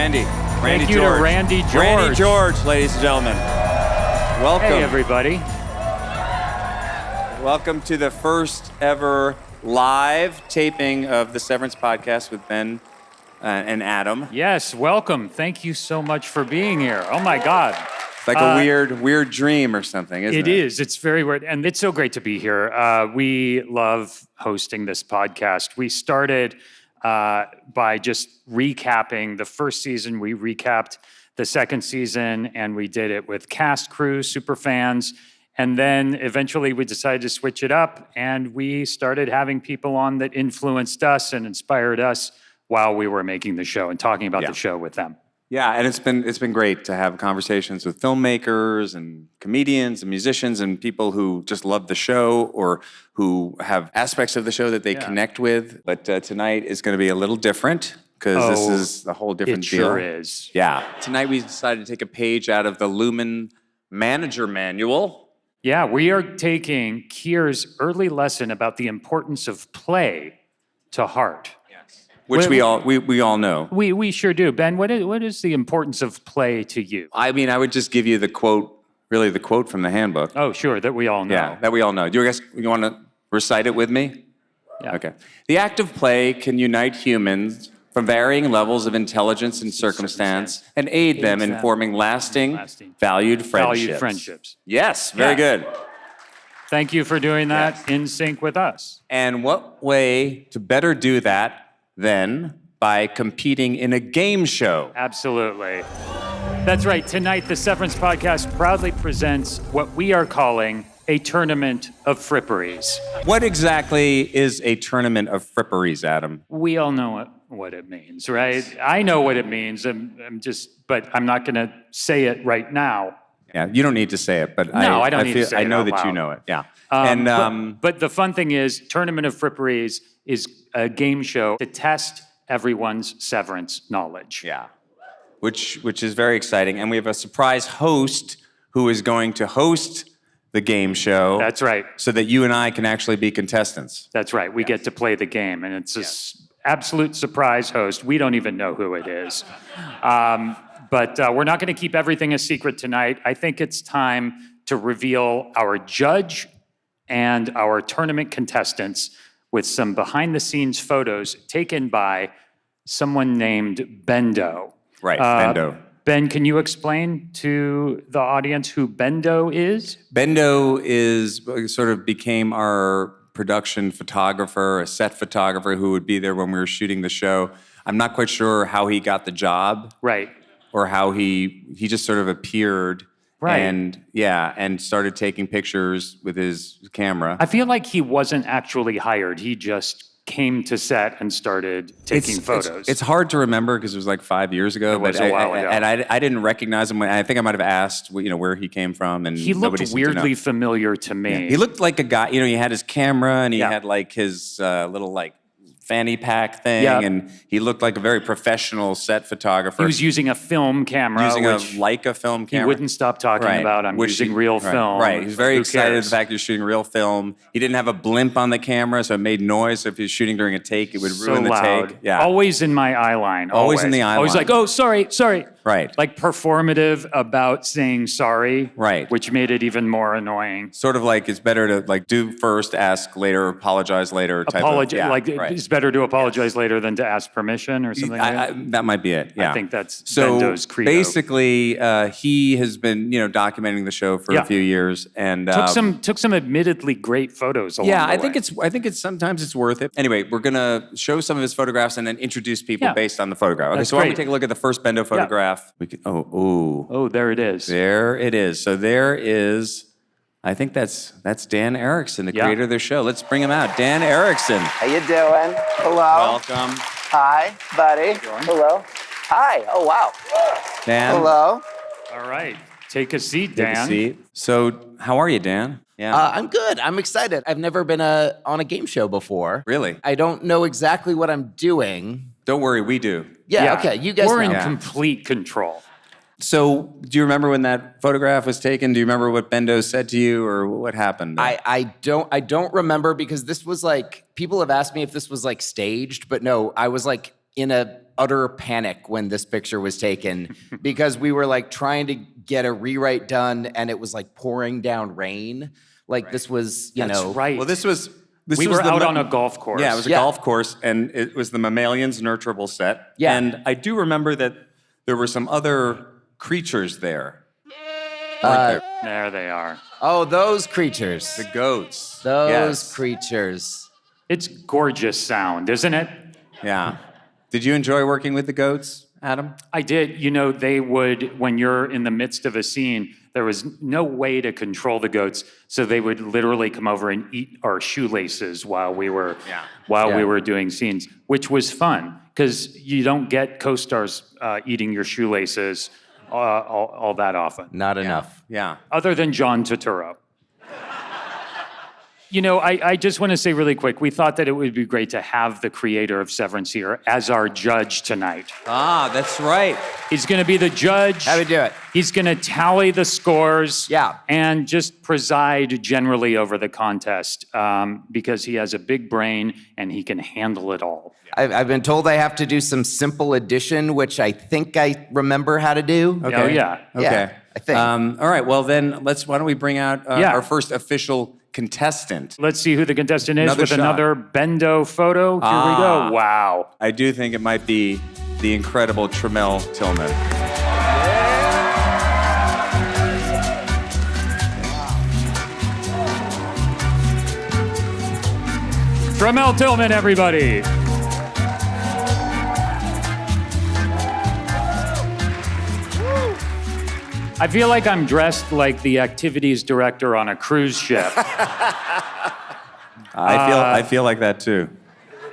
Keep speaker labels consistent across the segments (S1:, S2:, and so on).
S1: Randy
S2: Thank you
S1: George.
S2: to Randy George.
S1: Randy George, ladies and gentlemen. Welcome.
S2: Hey, everybody.
S1: Welcome to the first ever live taping of the Severance podcast with Ben and Adam.
S2: Yes, welcome. Thank you so much for being here. Oh, my God.
S1: It's like a weird dream or something, isn't it?
S2: It is. It's very weird. And it's so great to be here. We love hosting this podcast. We started by just recapping the first season. We recapped the second season, and we did it with cast, crew, super fans. And then eventually we decided to switch it up, and we started having people on that influenced us and inspired us while we were making the show and talking about the show with them.
S1: Yeah, and it's been great to have conversations with filmmakers and comedians and musicians and people who just love the show or who have aspects of the show that they connect with. But tonight is going to be a little different because this is a whole different deal.
S2: It sure is.
S1: Yeah. Tonight we decided to take a page out of the Lumen Manager Manual.
S2: Yeah, we are taking Keir's early lesson about the importance of play to heart.
S1: Which we all know.
S2: We sure do. Ben, what is the importance of play to you?
S1: I mean, I would just give you the quote from the handbook.
S2: Oh, sure, that we all know.
S1: Yeah, that we all know. Do you guys want to recite it with me?
S2: Yeah.
S1: Okay. The act of play can unite humans from varying levels of intelligence and circumstance and aid them in forming lasting, valued friendships. Yes, very good.
S2: Thank you for doing that in sync with us.
S1: And what way to better do that than by competing in a game show?
S2: Absolutely. That's right. Tonight, the Severance Podcast proudly presents what we are calling a tournament of fripperies.
S1: What exactly is a tournament of fripperies, Adam?
S2: We all know what it means, right? I know what it means. But I'm not going to say it right now.
S1: Yeah, you don't need to say it, but
S2: I don't need to say it.
S1: I know
S2: out
S1: that
S2: loud.
S1: you know it. Yeah.
S2: But the fun thing is, Tournament of Fripperies is a game show to test everyone's Severance knowledge.
S1: Yeah, which is very exciting. And we have a surprise host who is going to host the game show.
S2: That's right.
S1: So that you and I can actually be contestants.
S2: That's right. We get to play the game, and it's an absolute surprise host. We don't even know who it is. But we're not going to keep everything a secret tonight. I think it's time to reveal our judge and our tournament contestants with some behind-the-scenes photos taken by someone named Bendo.
S1: Right, Bendo.
S2: Ben, can you explain to the audience who Bendo is?
S1: Bendo sort of became our production photographer, a set photographer who would be there when we were shooting the show. I'm not quite sure how he got the job.
S2: Right.
S1: Or how he just sort of appeared.
S2: Right.
S1: And started taking pictures with his camera.
S2: I feel like he wasn't actually hired. He just came to set and started taking photos.
S1: It's hard to remember because it was like 5 years ago.
S2: It was a while ago.
S1: And I didn't recognize him. I think I might have asked, where he came from, and
S2: he looked
S1: nobody seemed to know.
S2: weirdly familiar to me.
S1: Yeah. He looked like a guy. He had his camera and he had like his little like fanny pack thing, and he looked like a very professional set photographer.
S2: He was using a film camera,
S1: using
S2: which
S1: a Leica film camera.
S2: he wouldn't stop talking about. I'm using real film.
S1: Right, he was very
S2: Who
S1: excited
S2: cares?
S1: the fact he was shooting real film. He didn't have a blimp on the camera, so it made noise. So if he was shooting during a take, it would ruin the
S2: loud.
S1: take. Yeah,
S2: Always in my eye line.
S1: Always in the eye
S2: Always
S1: line.
S2: like, oh, sorry.
S1: Right.
S2: Like performative about saying sorry.
S1: Right.
S2: Which made it even more annoying.
S1: Sort of like it's better to like do first, ask later, apologize later.
S2: It's better to apologize later than to ask permission or something like that.
S1: That might be it. Yeah.
S2: I think that's
S1: so
S2: Bendo's credo.
S1: basically, he has been documenting the show for a few years and
S2: took some admittedly great photos along the way.
S1: I think it's sometimes it's worth it. Anyway, we're gonna show some of his photographs and then introduce people based on the photograph. Okay,
S2: That's
S1: so why don't we
S2: great.
S1: take a look at the first Bendo photograph? We can,
S2: Oh, there it is.
S1: there it is. So there is. I think that's Dan Erickson, the creator of the show. Let's bring him out. Dan Erickson.
S3: How you doing? Hello.
S1: Welcome.
S3: Hi, buddy. Hello. Hi. Oh, wow.
S1: Dan.
S3: Hello.
S2: All right. Take a seat,
S1: Take
S2: Dan.
S1: a seat. So how are you, Dan? Yeah.
S3: I'm good. I'm excited. I've never been on a game show before.
S1: Really?
S3: I don't know exactly what I'm doing.
S1: Don't worry, we do.
S3: Yeah, okay. You guys
S2: We're
S3: know.
S2: in complete control.
S1: So, do you remember when that photograph was taken? Do you remember what Bendo said to you, or what happened?
S3: I don't remember because this was like, people have asked me if this was like staged, but no, I was like in a utter panic when this picture was taken because we were like trying to get a rewrite done and it was like pouring down rain. Like this was, you
S2: That's
S3: know.
S2: right.
S1: Well, this was
S2: we were
S1: the
S2: out on a golf course.
S1: Yeah, it was a golf course, and it was the Mammalians Nurturable set.
S3: Yeah.
S1: And I do remember that there were some other creatures there.
S2: There they are.
S3: Oh, those creatures.
S1: The goats.
S3: Those
S1: Yes.
S3: creatures.
S2: It's gorgeous sound, isn't it?
S1: Yeah. Did you enjoy working with the goats, Adam?
S2: I did. You know, they would, when you're in the midst of a scene, there was no way to control the goats, so they would literally come over and eat our shoelaces while we were we were doing scenes, which was fun because you don't get co-stars eating your shoelaces all that often.
S3: Not enough.
S1: Yeah.
S2: Other than John Turturro. You know, I just want to say really quick, we thought that it would be great to have the creator of Severance here as our judge tonight.
S1: Ah, that's right.
S2: He's going to be the judge.
S3: How do we do it?
S2: He's going to tally the scores.
S3: Yeah.
S2: And just preside generally over the contest because he has a big brain and he can handle it all.
S3: I've been told I have to do some simple addition, which I think I remember how to do.
S1: Okay.
S2: Oh, yeah.
S1: Okay.
S3: Yeah, I think.
S1: All right. Well, then why don't we bring out
S2: Yeah.
S1: our first official contestant?
S2: Let's see who the contestant is
S1: Another
S2: with
S1: shot.
S2: another Bendo photo. Here we go. Wow.
S1: I do think it might be the incredible Tremel Tillman.
S2: Tremel Tillman, everybody. I feel like I'm dressed like the activities director on a cruise ship.
S1: I feel like that too.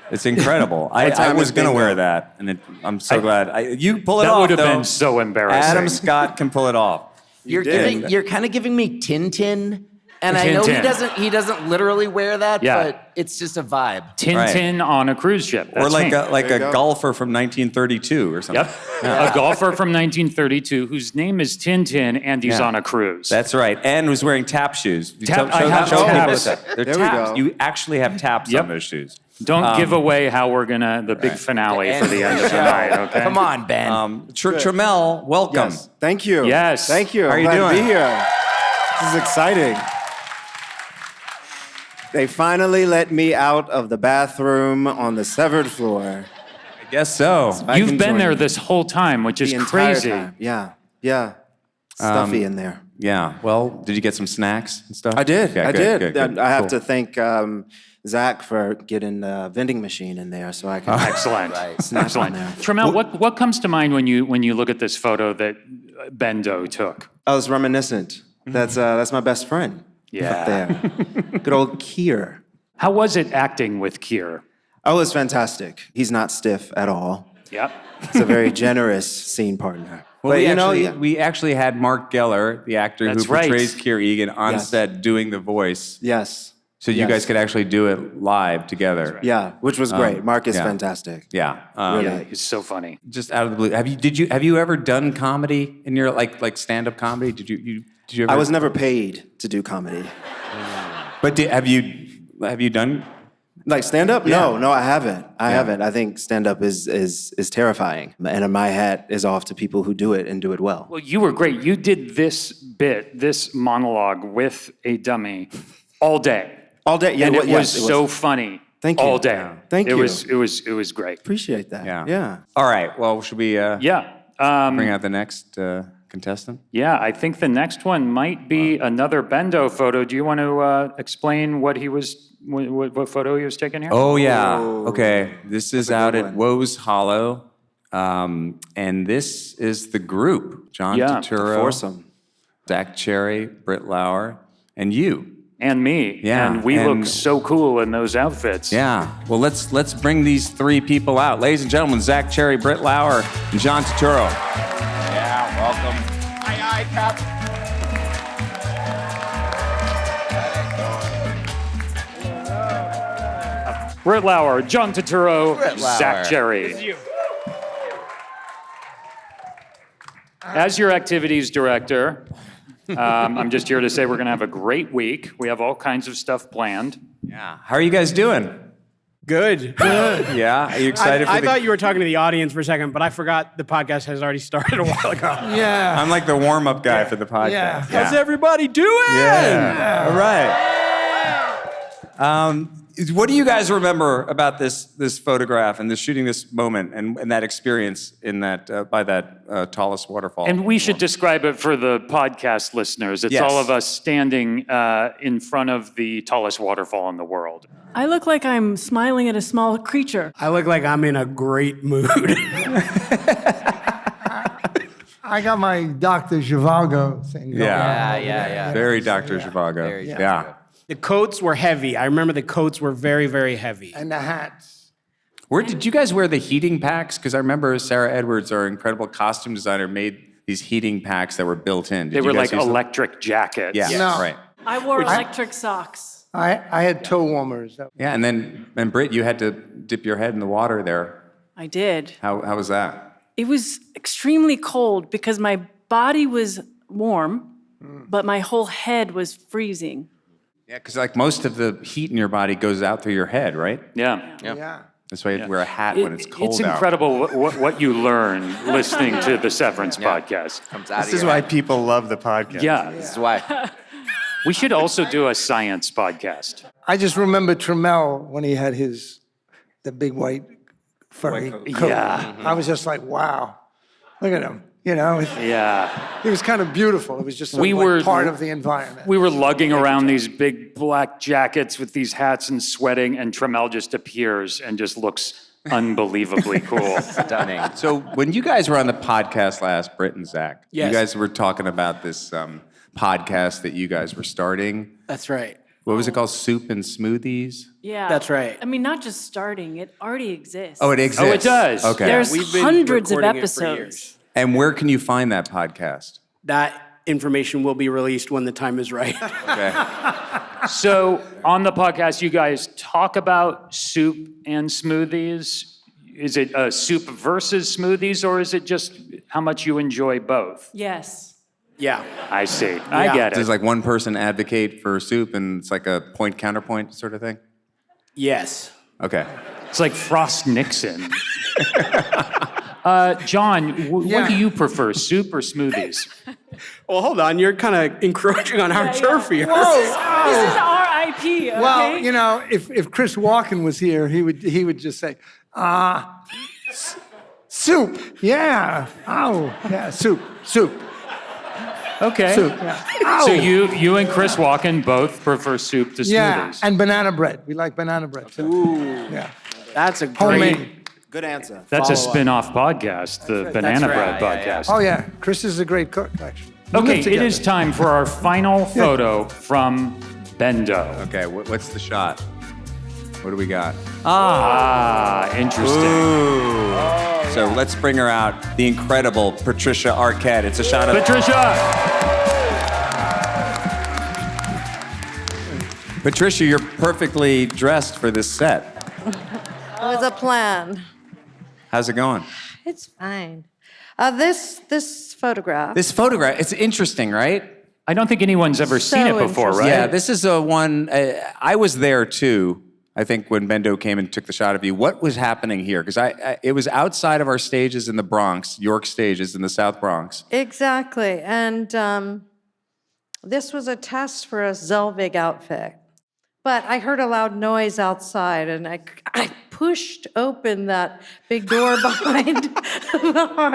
S1: It's incredible. I
S4: time
S1: was
S4: is
S1: going to
S4: bingo?
S1: wear that, and I'm so glad. You pull it
S2: That
S1: off,
S2: would have
S1: though.
S2: been so embarrassing.
S1: Adam Scott can pull it off.
S3: You're kind of giving me Tintin, and I know
S2: Tintin.
S3: he doesn't literally wear that,
S2: Yeah.
S3: but it's just a vibe.
S2: Tintin on a cruise ship.
S1: Or
S2: That's
S1: like
S2: me.
S1: a golfer from 1932 or something.
S2: Yep. A golfer from 1932 whose name is Tintin and he's
S1: Yeah.
S2: on a cruise.
S1: That's right, and was wearing tap shoes. You
S2: Tap-
S1: show
S2: I have
S1: people
S2: taps.
S1: that. They're
S4: There we
S1: taps.
S4: go.
S1: You actually have taps
S2: Yep.
S1: on those shoes.
S2: Don't give away how we're gonna the big finale for the end of the night. Okay.
S3: Come on, Ben.
S1: Tremel, welcome.
S4: Yes. Thank you.
S2: Yes.
S4: Thank you.
S1: How are you
S4: Glad to
S1: doing?
S4: be here. This is exciting. They finally let me out of the bathroom on the severed floor.
S1: I guess so.
S4: I
S2: You've
S4: can
S2: been
S4: join
S2: there
S4: you.
S2: this whole time, which is
S4: The entire
S2: crazy.
S4: time. Yeah. Stuffy in there.
S1: Yeah. Well, did you get some snacks and stuff?
S4: I did.
S1: Okay,
S4: I
S1: good,
S4: did.
S1: good, good.
S4: I have
S1: Cool.
S4: to thank Zach for getting the vending machine in there so I can
S2: Excellent.
S4: snap
S2: Excellent.
S4: on there.
S2: Tremel, what comes to mind when you look at this photo that Bendo took?
S4: I was reminiscent. That's my best friend
S2: Yeah.
S4: up there. Good old Kier.
S2: How was it acting with Kier?
S4: Oh, it's fantastic. He's not stiff at all.
S2: Yep.
S4: He's a very generous scene partner.
S1: Well,
S4: But
S1: we actually had Mark Geller, the actor
S2: That's
S1: who
S2: right.
S1: portrays Keir Egan, on
S4: Yes.
S1: set doing the voice.
S4: yes.
S1: So you
S4: Yes.
S1: guys could actually do it live together.
S4: Yeah, which was great. Mark is
S1: yeah.
S4: fantastic.
S1: Yeah.
S2: Yeah, he's so funny.
S1: Just out of the blue. Have you ever done comedy in your like stand-up comedy? Did you ever?
S4: I was never paid to do comedy.
S1: But have you done?
S4: Like stand up?
S1: Yeah.
S4: No, I haven't. I haven't. I think stand up is terrifying. And my hat is off to people who do it and do it well.
S2: Well, you were great. You did this monologue with a dummy all day.
S4: All day. Yeah,
S2: And it
S4: yes,
S2: was so funny.
S4: Thank you.
S2: All day.
S4: Yeah. Thank
S2: It
S4: you.
S2: was great.
S4: Appreciate that.
S1: Yeah.
S4: Yeah.
S1: All right. Well, should we
S2: Yeah.
S1: bring out the next contestant?
S2: Yeah, I think the next one might be another Bendo photo. Do you want to explain what photo he was taking here?
S1: Oh yeah. Okay. This is out at
S4: one.
S1: Woes Hollow, and this is the group: John
S2: Yeah,
S1: Turturro,
S4: Foursome.
S1: Zach Cherry, Britt Lauer, and you.
S2: And me.
S1: Yeah,
S2: And we
S1: and-
S2: look so cool in those outfits.
S1: Yeah. Well, let's bring these three people out, ladies and gentlemen: Zach Cherry, Britt Lauer, and John Turturro. Yeah. Welcome.
S3: Aye, Cap.
S2: Britt Lauer, John Turturro,
S3: Britt Lauer.
S2: Zach Cherry. As your activities director, I'm just here to say we're going to have a great week. We have all kinds of stuff planned.
S1: Yeah. How are you guys doing?
S5: Good.
S1: Yeah, are you excited for
S5: I
S1: the...
S5: thought you were talking to the audience for a second, but I forgot the podcast has already started a while ago.
S6: Yeah.
S1: I'm like the warm-up guy for the podcast.
S6: Yeah.
S5: How's everybody doing?
S1: Yeah. All right. What do you guys remember about this photograph and shooting this moment and that experience in that by that tallest waterfall?
S2: And we should describe it for the podcast listeners. It's
S1: Yes.
S2: all of us standing in front of the tallest waterfall in the world.
S7: I look like I'm smiling at a small creature.
S5: I look like I'm in a great mood.
S6: I got my Dr. Zhivago thing going.
S3: Yeah.
S1: Very Dr. Zhivago.
S3: Very
S1: Yeah.
S5: The coats were heavy. I remember the coats were very, very heavy.
S6: And the hats.
S1: Where did you guys wear the heating packs? Because I remember Sarah Edwards, our incredible costume designer, made these heating packs that were built in. Did
S2: They
S1: you
S2: were
S1: guys
S2: like
S1: use them?
S2: electric jackets.
S1: Yeah,
S6: No.
S1: right.
S7: I wore electric socks.
S6: I had toe warmers.
S1: Yeah, and Britt, you had to dip your head in the water there.
S7: I did.
S1: How was that?
S7: It was extremely cold because my body was warm, but my whole head was freezing.
S1: Yeah, because like most of the heat in your body goes out through your head, right?
S2: Yeah.
S6: Yeah.
S1: That's why you have to wear a hat when it's cold
S2: It's
S1: out.
S2: incredible what you learn listening to the Severance podcast.
S3: Comes out
S1: This
S3: of
S1: is
S3: your
S1: why
S3: head.
S1: people love the podcast.
S2: Yeah.
S3: This is why.
S2: We should also do a science podcast.
S6: I just remember Trammell when he had the big white furry coat.
S2: Yeah.
S6: I was just like, wow, look at him. You know,
S2: Yeah.
S6: it was kind of beautiful. It was just
S2: We
S6: like
S2: were-
S6: part of the environment.
S2: We were lugging around these big black jackets with these hats and sweating, and Trammell just appears and just looks unbelievably cool.
S3: Stunning.
S1: So when you guys were on the podcast last, Britt and Zach,
S5: Yes.
S1: you guys were talking about this podcast that you guys were starting.
S5: That's right.
S1: What was it called? Soup and Smoothies?
S7: Yeah.
S5: That's right.
S7: I mean, not just starting, it already exists.
S1: Oh, it exists.
S2: Oh, it does.
S1: Okay.
S7: There's
S5: We've been
S7: hundreds of
S5: recording it for
S7: episodes.
S5: years.
S1: And where can you find that podcast?
S5: That information will be released when the time is right.
S1: Okay.
S2: So on the podcast, you guys talk about soup and smoothies. Is it soup versus smoothies, or is it just how much you enjoy both?
S7: Yes.
S5: Yeah.
S2: I see. I
S5: Yeah.
S2: get
S1: Does
S2: it.
S1: like one person advocate for soup and it's like a point counterpoint sort of thing?
S5: Yes.
S1: Okay.
S2: It's like Frost Nixon. John, what do you prefer, soup or smoothies?
S5: Well, hold on. You're kind of encroaching on our turf here.
S7: This is our IP, okay?
S6: Well, you know, if Chris Walken was here, he would just say, soup. Yeah. Oh, yeah, soup.
S2: Okay.
S6: Soup. Yeah. Ow.
S2: So you and Chris Walken both prefer soup to
S6: Yeah,
S2: smoothies.
S6: and banana bread. We like banana bread. Too.
S5: Ooh.
S6: Yeah.
S5: That's a great.
S6: Homemade.
S4: Good answer.
S2: That's a
S5: follow-up.
S2: spin-off podcast, the Banana
S5: right.
S2: Bread
S3: Yeah, yeah.
S2: podcast.
S6: Oh yeah, Chris is a great cook, actually. We
S2: Okay,
S6: live
S2: it
S6: together.
S2: is time for our final photo from Bendo.
S1: Okay, what's the shot? What do we got?
S2: Interesting.
S1: Ooh. So let's bring her out, the incredible Patricia Arquette. It's a shot of
S2: Patricia!
S1: Patricia, you're perfectly dressed for this set.
S8: It was a plan.
S1: How's it going?
S8: It's fine. This photograph.
S1: This photograph, it's interesting, right?
S2: I don't think anyone's ever seen it before,
S8: interesting.
S2: right?
S1: Yeah, this is a one, I was there too, I think, when Bendo came and took the shot of you. What was happening here? Because it was outside of our stages in the Bronx, York stages in the South Bronx.
S8: Exactly. And this was a test for a Zelvig outfit. But I heard a loud noise outside, and I pushed open that big door behind.
S1: Oh,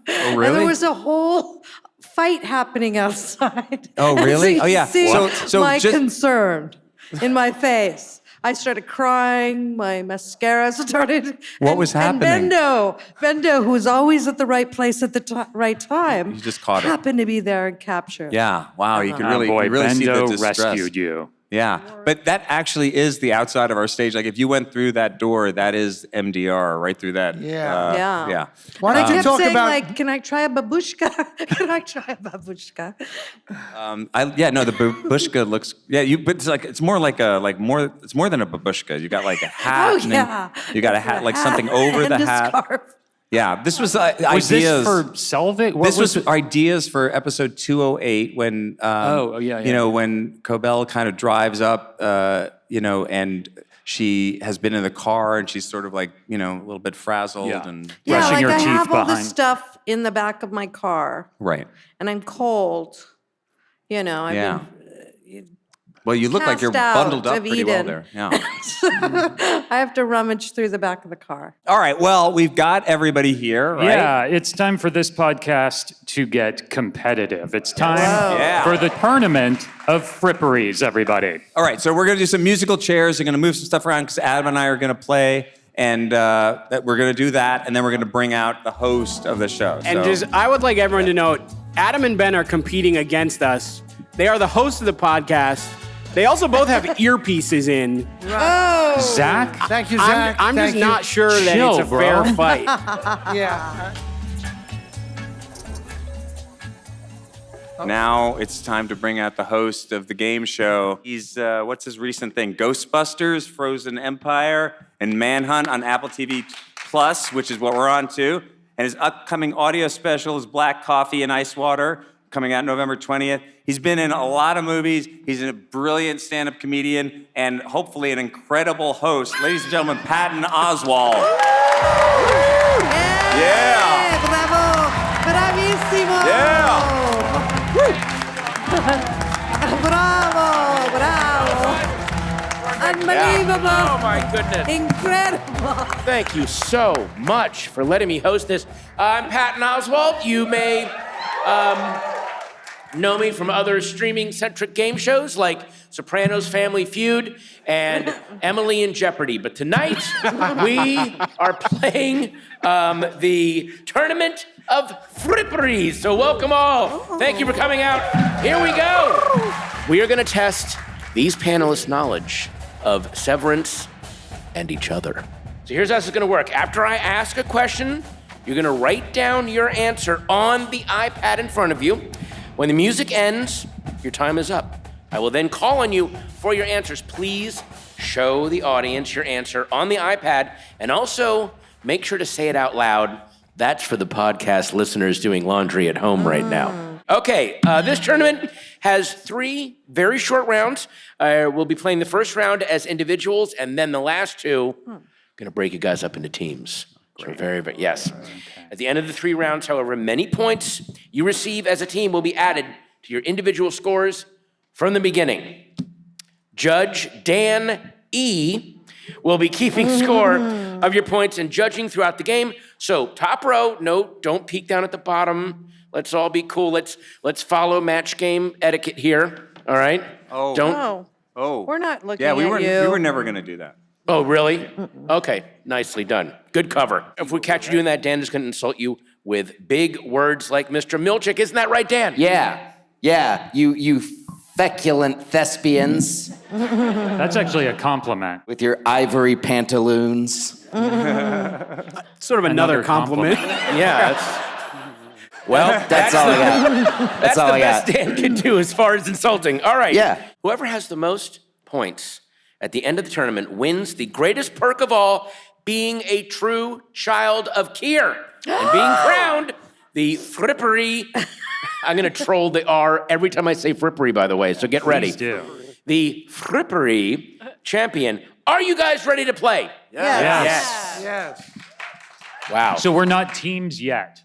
S8: And
S1: really?
S8: there was a whole fight happening outside.
S1: Oh,
S8: And
S1: really?
S8: so
S1: Oh,
S8: you
S1: yeah.
S8: see
S1: So
S8: my
S1: just-
S8: concern in my face. I started crying. My mascara started.
S1: What was happening?
S8: And Bendo, who was always at the right place at the right time,
S1: You just caught it.
S8: happened to be there and captured.
S1: Yeah, wow, you can
S2: Oh,
S1: really,
S2: boy,
S1: you really see the
S2: Bendo
S1: distress.
S2: rescued you.
S1: Yeah, but that actually is the outside of our stage. Like if you went through that door, that is MDR right through that.
S6: Yeah.
S8: Yeah.
S1: Yeah.
S6: Why
S8: I
S6: don't you
S8: kept
S6: talk
S8: saying,
S6: about?
S8: like, can I try a babushka? Can I try a babushka?
S1: The babushka looks. Yeah, but it's more like it's more than a babushka. You got like a hat.
S8: Oh,
S1: and then
S8: yeah.
S1: You got a hat, like something over
S8: and
S1: the
S8: a
S1: hat.
S8: Scarf.
S1: Yeah, this was
S2: Was
S1: ideas.
S2: this for Selvig? What
S1: This was
S2: it?
S1: ideas for episode 208 when
S2: yeah.
S1: when Cobell kind of drives up and she has been in the car and she's sort of like, a little bit frazzled
S2: Yeah.
S1: and
S8: Yeah,
S2: Brushing
S8: like
S2: your
S8: I
S2: teeth
S8: have all
S2: behind.
S8: this stuff in the back of my car,
S1: right.
S8: and I'm cold. I've
S1: Yeah.
S8: been
S1: Well, you look like you're
S8: cast
S1: bundled
S8: out
S1: up
S8: of
S1: pretty well
S8: Eden.
S1: there. Yeah.
S8: I have to rummage through the back of the car.
S1: All right. Well, we've got everybody here, right?
S2: Yeah, it's time for this podcast to get competitive. It's time
S1: Yeah.
S2: for the tournament of fripperies, everybody.
S1: All right. So we're going to do some musical chairs. We're going to move some stuff around because Adam and I are going to play, and that we're going to do that, and then we're going to bring out the host of the show.
S5: And I would like everyone to note, Adam and Ben are competing against us. They are the hosts of the podcast. They also both have earpieces in.
S8: Oh!
S2: Zach?
S6: Thank you, Zach.
S5: I'm just
S6: Thank you.
S5: not sure that
S2: Chill,
S5: it's a
S2: bro.
S5: fair fight.
S6: Yeah.
S1: Now it's time to bring out the host of the game show. He's, what's his recent thing? Ghostbusters, Frozen Empire, and Manhunt on Apple TV Plus, which is what we're on to. And his upcoming audio special is Black Coffee and Ice Water, coming out November 20th. He's been in a lot of movies. He's a brilliant stand-up comedian and hopefully an incredible host. Ladies and gentlemen, Patton Oswalt. Yeah.
S8: Bravo! Bravissimo! Bravo! Bravo! Unbelievable!
S9: Oh my goodness.
S8: Incredible!
S9: Thank you so much for letting me host this. I'm Patton Oswalt. You may know me from other streaming-centric game shows like Sopranos Family Feud and Emily in Jeopardy. But tonight, we are playing the Tournament of Fripperies. So welcome all. Thank you for coming out. Here we go. We are going to test these panelists' knowledge of Severance and each other. So here's how this is going to work. After I ask a question, you're going to write down your answer on the iPad in front of you. When the music ends, your time is up. I will then call on you for your answers. Please show the audience your answer on the iPad, and also make sure to say it out loud. That's for the podcast listeners doing laundry at home right now. Okay, this tournament has 3 very short rounds. We'll be playing the first round as individuals, and then the last 2, gonna break you guys up into teams. So very, yes. At the end of the 3 rounds, however, many points you receive as a team will be added to your individual scores from the beginning. Judge Dan E. will be keeping score of your points and judging throughout the game. So top row, no, don't peek down at the bottom. Let's all be cool. Let's follow match game etiquette here. All right?
S1: Oh.
S9: Don't.
S1: Oh.
S8: We're not looking
S1: Yeah,
S8: at
S1: we
S8: you.
S1: were never going to do that.
S9: Oh, really? Okay, nicely done. Good cover. If we catch you doing that, Dan is going to insult you with big words like Mr. Milchick. Isn't that right, Dan?
S3: Yeah, you feculent thespians
S2: That's actually a compliment.
S3: with your ivory pantaloons.
S5: Sort of another compliment.
S9: Yeah, that's... Well,
S3: That's all I got.
S9: That's
S3: all
S9: the
S3: I
S9: best
S3: got.
S9: Dan can do as far as insulting. All right.
S3: Yeah.
S9: Whoever has the most points at the end of the tournament wins the greatest perk of all, being a true child of Kier and being crowned the Frippery. I'm going to troll the R every time I say Frippery, by the way, so get ready.
S2: Please do.
S9: The Frippery champion. Are you guys ready to play?
S2: Yes.
S6: Yes.
S9: Wow.
S2: So we're not teams yet.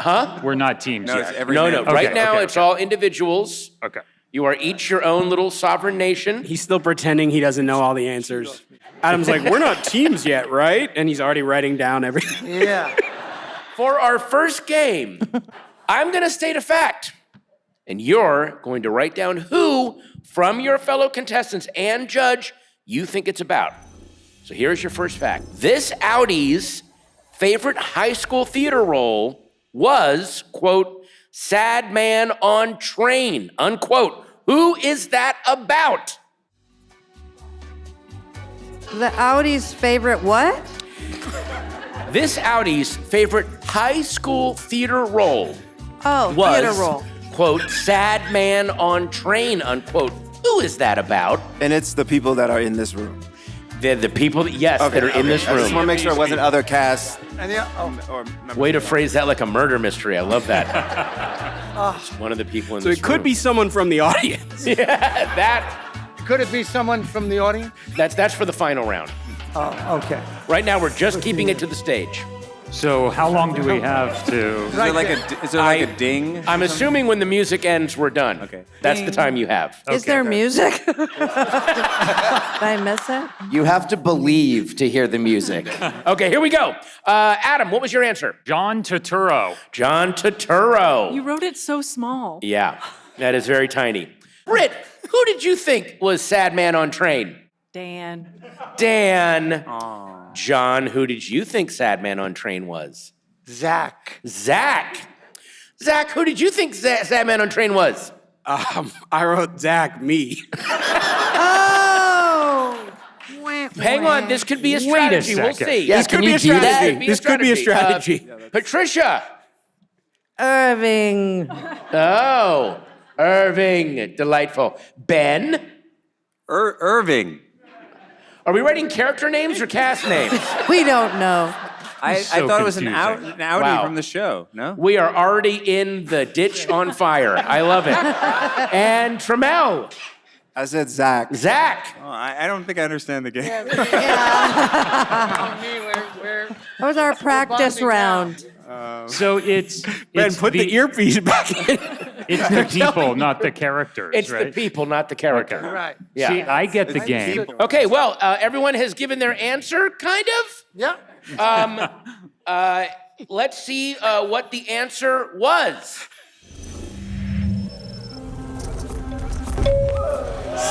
S9: Huh?
S2: We're not teams
S1: No, it's
S2: yet.
S1: every
S9: No,
S1: man.
S9: no. Right now,
S2: okay,
S9: it's
S2: okay.
S9: all individuals.
S2: Okay.
S9: You are each your own little sovereign nation.
S5: He's still pretending he doesn't know all the answers. Adam's like, we're not teams yet, right? And he's already writing down everything.
S6: Yeah.
S9: For our first game, I'm going to state a fact, and you're going to write down who from your fellow contestants and judge you think it's about. So here's your first fact. This Audi's favorite high school theater role was, quote, sad man on train, unquote. Who is that about?
S8: The Audi's favorite what?
S9: This Audi's favorite high school theater role
S8: Oh,
S9: was,
S8: theater role.
S9: quote, sad man on train, unquote. Who is that about?
S4: And it's the people that are in this room.
S9: They're the people that, yes, that are in this
S4: I just want
S9: room.
S4: to make sure it wasn't other casts.
S6: And yeah,
S4: Or
S9: Way to phrase that like a murder mystery. I love that. It's one of the people in
S5: So
S9: this
S5: it could
S9: room.
S5: be someone from the audience.
S9: That
S6: Could it be someone from the audience?
S9: That's for the final round.
S6: Oh, okay.
S9: Right now, we're just keeping it to the stage.
S2: So how long do we have to?
S1: Is there like a ding?
S9: I'm assuming when the music ends, we're done.
S1: Okay.
S9: That's the time you have.
S8: Is there music? Did I miss it?
S3: You have to believe to hear the music.
S9: Okay, here we go. Adam, what was your answer?
S2: John Turturro.
S9: John Turturro.
S7: You wrote it so small.
S9: Yeah, that is very tiny. Britt, who did you think was Sad Man on Train?
S7: Dan.
S9: Dan. John, who did you think Sad Man on Train was?
S6: Zach.
S9: Zach. Zach, who did you think Sad Man on Train was?
S5: I wrote Zach, me.
S8: Oh!
S9: Hang on, this could be a
S2: Wait a
S9: strategy. We'll
S2: second.
S9: see.
S3: Yeah,
S9: This
S3: can
S9: could be
S3: you
S9: a
S3: do that?
S9: strategy.
S5: This could be a strategy.
S9: Patricia.
S8: Irving.
S9: Oh, Irving. Delightful. Ben.
S1: Irving.
S9: Are we writing character names or cast names?
S8: We don't know.
S1: I
S2: So
S1: thought it was an
S2: confusing.
S1: outie
S9: Wow.
S1: from the show. No.
S9: We are already in the ditch on fire. I love it. And Trammell.
S4: I said Zach.
S9: Zach.
S1: Oh, I don't think I understand the game.
S8: That was our practice round.
S2: So it's
S5: Ben, put the earpiece back in.
S2: It's the people, not the characters.
S9: It's
S2: right?
S9: the people, not the character.
S6: Right.
S9: Yeah.
S2: See, I get the game.
S9: Okay, well, everyone has given their answer, kind of.
S6: Yeah.
S9: Let's see what the answer was.